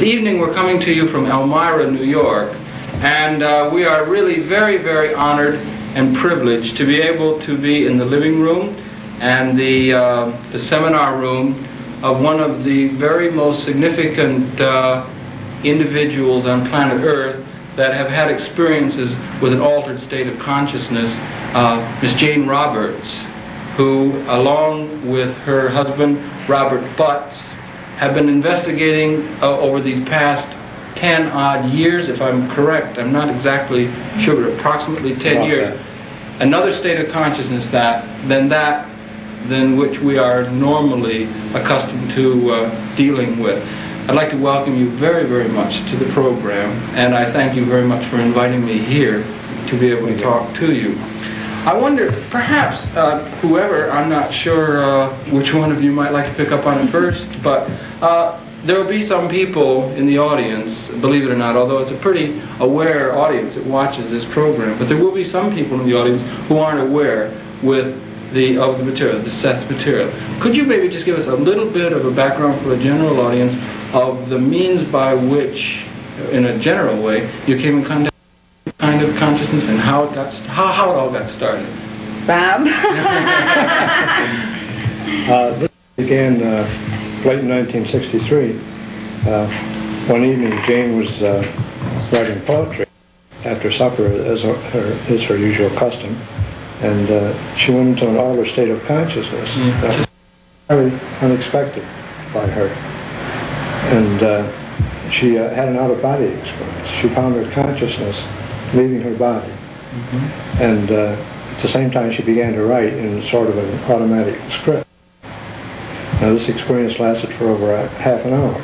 This evening we're coming to you from Elmira, New York, and we are really very, very honored and privileged to be able to be in the living room and the seminar room of one of the very most significant individuals on planet Earth that have had experiences with an altered state of consciousness, Miss Jane Roberts, who, along with her husband, Robert Butts, have been investigating over these past 10-odd years, if I'm correct. I'm not exactly sure, but approximately 10 years. Another state of consciousness than which we are normally accustomed to dealing with. I'd like to welcome you very, very much to the program, and I thank you very much for inviting me here to be able to talk to you. I wonder, perhaps, whoever, I'm not sure which one of you might like to pick up on it first, but there will be some people in the audience, believe it or not, although it's a pretty aware audience that watches this program, but there will be some people in the audience who aren't aware of the material, the Seth material. Could you maybe just give us a little bit of a background for the general audience of the means by which, in a general way, you came in contact with kind of consciousness and how it all got started? Bob? This began late in 1963. One evening, Jane was writing poetry after supper, as is her usual custom, and she went into an altered state of consciousness that was very unexpected by her. And she had an out-of-body experience. She found her consciousness leaving her body. And at the same time, she began to write in sort of an automatic script. Now, this experience lasted for over half an hour.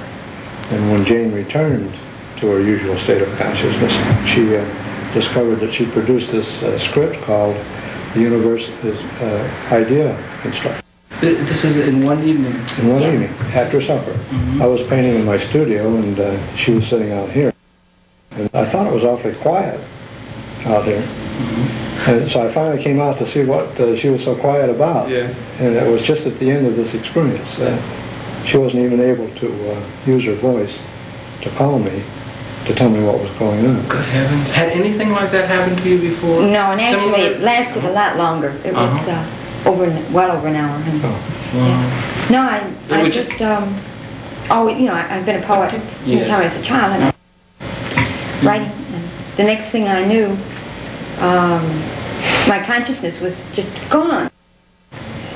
And when Jane returned to her usual state of consciousness, she discovered that she produced this script called The Universe is Idea Construction. This is in one evening? In one evening, after supper. I was painting in my studio, and she was sitting out here. And I thought it was awfully quiet out here. And so I finally came out to see what she was so quiet about. Yes. And it was just at the end of this experience. She wasn't even able to use her voice to call me, to tell me what was going on. Good heavens. Had anything like that happened to you before? No, and actually it lasted a lot longer. It was well over an hour. Oh, wow. Yeah. No, I just, I've been a poet from the time I was a child, and writing. And the next thing I knew, my consciousness was just gone.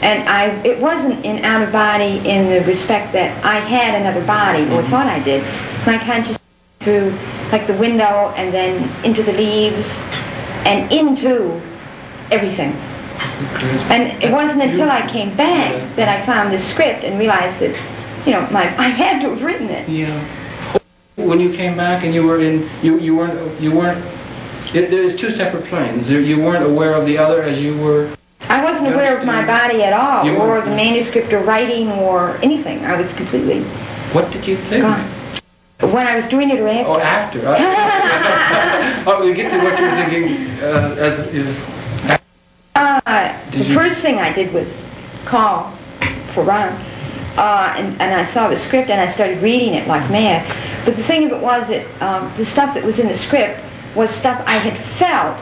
And it wasn't in out of body in the respect that I had another body, or thought I did. My consciousness through like the window, and then into the leaves, and into everything. And it wasn't until I came back that I found this script and realized that, I had to have written it. Yeah. When you came back and you were in, you weren't. There's two separate planes. You weren't aware of the other as you were. I wasn't aware of my body at all, or the manuscript, or writing, or anything. I was completely. What did you think? Gone. When I was doing it, or after? Oh, after. We get to what you were thinking the first thing I did was call for Ron, and I saw the script, and I started reading it like mad. But the thing of it was that the stuff that was in the script was stuff I had felt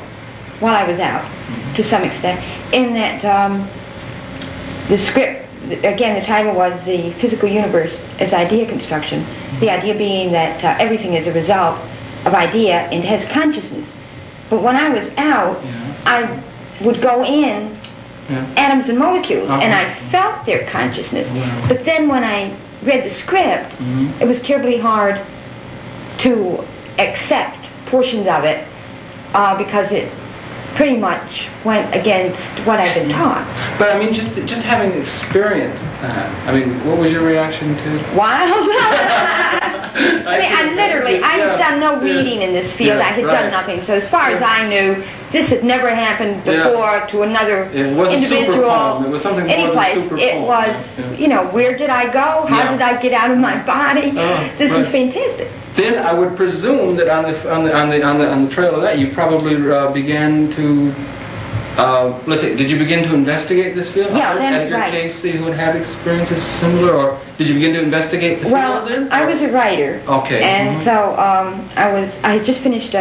while I was out, to some extent, in that the script, again, the title was The Physical Universe as Idea Construction, the idea being that everything is a result of idea and has consciousness. But when I was out, I would go in atoms and molecules, and I felt their consciousness. But then when I read the script, it was terribly hard to accept portions of it because it pretty much went against what I've been taught. But I mean, just having experienced that, I mean, what was your reaction to it? Wild. I had done no reading in this field. I had done nothing. So as far as I knew, this had never happened before to another individual. It was something any more place. than super It was, where did I go? How did I get out of my body? This is fantastic. Then I would presume that on the trail of that, you probably began to. Let's see. Did you begin to investigate this field? Yeah, then Edgar Casey, who had experiences similar, or Did you begin to investigate the field then? I was a writer. Okay. And so I had just finished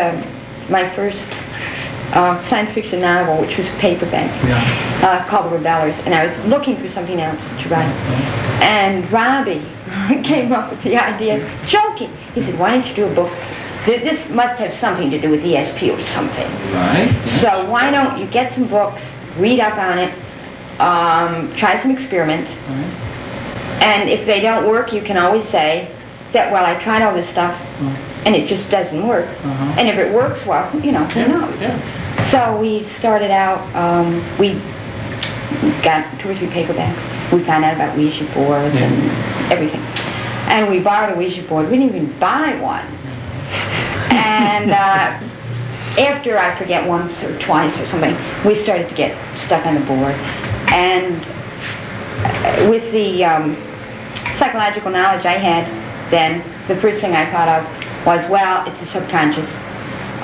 my first science fiction novel, which was a paperback, called The Rebellers, and I was looking for something else to write. And Robbie came up with the idea, joking. He said, "Why don't you do a book? This must have something to do with ESP or something. Right. So why don't you get some books, read up on it, try some experiments, and if they don't work, you can always say that, well, I tried all this stuff, and it just doesn't work. And if it works, well, you know, who knows?" So we started out, we got 2 or 3 paperbacks. We found out about Ouija boards and everything. And we borrowed a Ouija board. We didn't even buy one. And after, I forget, once or twice or something, we started to get stuff on the board. And with the psychological knowledge I had then, the first thing I thought of was, well, it's the subconscious.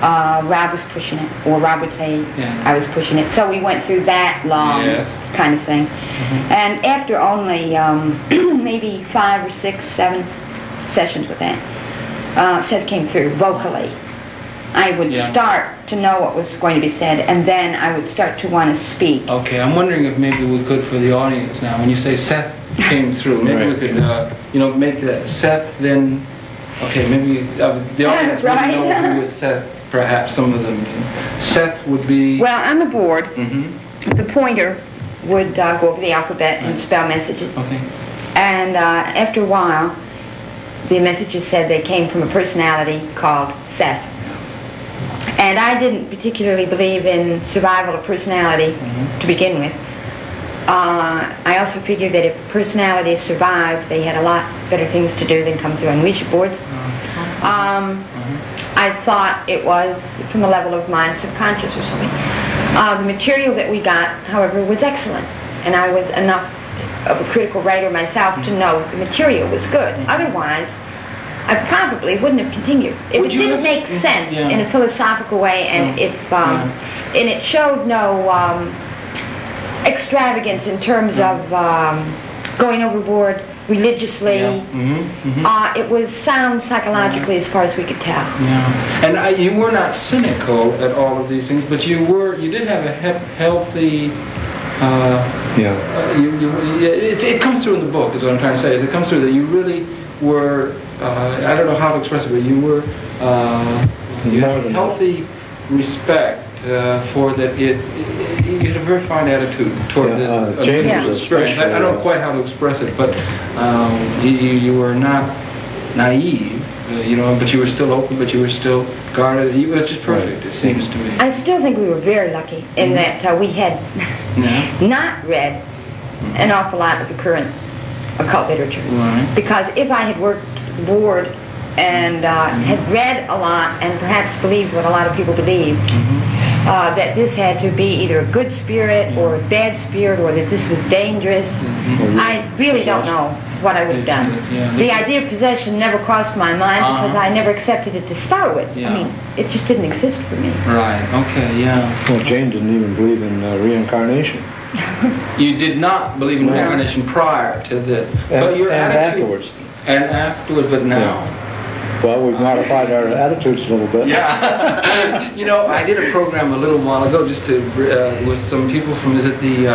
Rob was pushing it, or Rob would say I was pushing it. So we went through that long kind of thing. And after only maybe 5 or 6, 7 sessions with that, Seth came through vocally. I would start to know what was going to be said, and then I would start to want to speak. Okay, I'm wondering if maybe we could, for the audience now, when you say Seth came through, maybe we could, make that Seth then. Okay, maybe the audience would know who was Seth. Perhaps some of them. Seth would be. Well, on the board, the pointer would go over the alphabet and spell messages. Okay. And after a while, the messages said they came from a personality called Seth. And I didn't particularly believe in survival of personality to begin with. I also figured that if personalities survived, they had a lot better things to do than come through on Ouija boards. I thought it was from the level of my subconscious or something. The material that we got, however, was excellent. And I was enough of a critical writer myself to know the material was good. Otherwise, I probably wouldn't have continued. It didn't make sense in a philosophical way, and and it showed no extravagance in terms of going overboard religiously. It was sound psychologically as far as we could tell. And you were not cynical at all of these things, but you did have a healthy. It comes through in the book, is what I'm trying to say. It comes through that you really were. I don't know how to express it, but you were. You had a healthy respect for that. You had a very fine attitude toward this experience. I don't know quite how to express it, but you were not naive, but you were still open, but you were still guarded. It was just perfect, it seems to me. I still think we were very lucky in that we had not read an awful lot of the current occult literature. Because if I had worked the board and had read a lot and perhaps believed what a lot of people believe, that this had to be either a good spirit or a bad spirit, or that this was dangerous, I really don't know what I would have done. The idea of possession never crossed my mind because I never accepted it to start with. I mean, it just didn't exist for me. Right, okay, Well, Jane didn't even believe in reincarnation. You did not believe in reincarnation prior to this. But your attitude, afterwards. And afterwards, but now. Well, we've modified our attitudes a little bit. I did a program a little while ago just to with some people from with the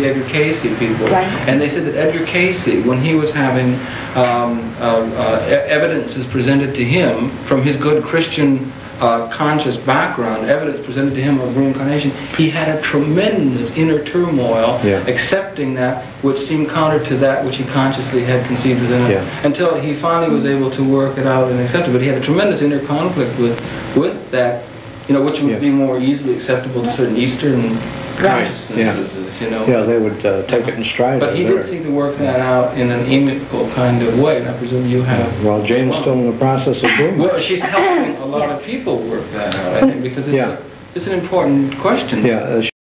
Edgar Casey people, and they said that Edgar Casey, when he was having evidences presented to him from his good Christian conscious background, evidence presented to him of reincarnation, he had a tremendous inner turmoil accepting that which seemed counter to that which he consciously had conceived within him, until he finally was able to work it out and accept it. But he had a tremendous inner conflict with that, which would be more easily acceptable to certain Eastern consciousnesses, they would take it in stride. But he did seem to work that out in an amicable kind of way, and I presume you have. Well, Jane's still in the process of doing it. Well, she's helping a lot of people work that out, I think, because it's an important question.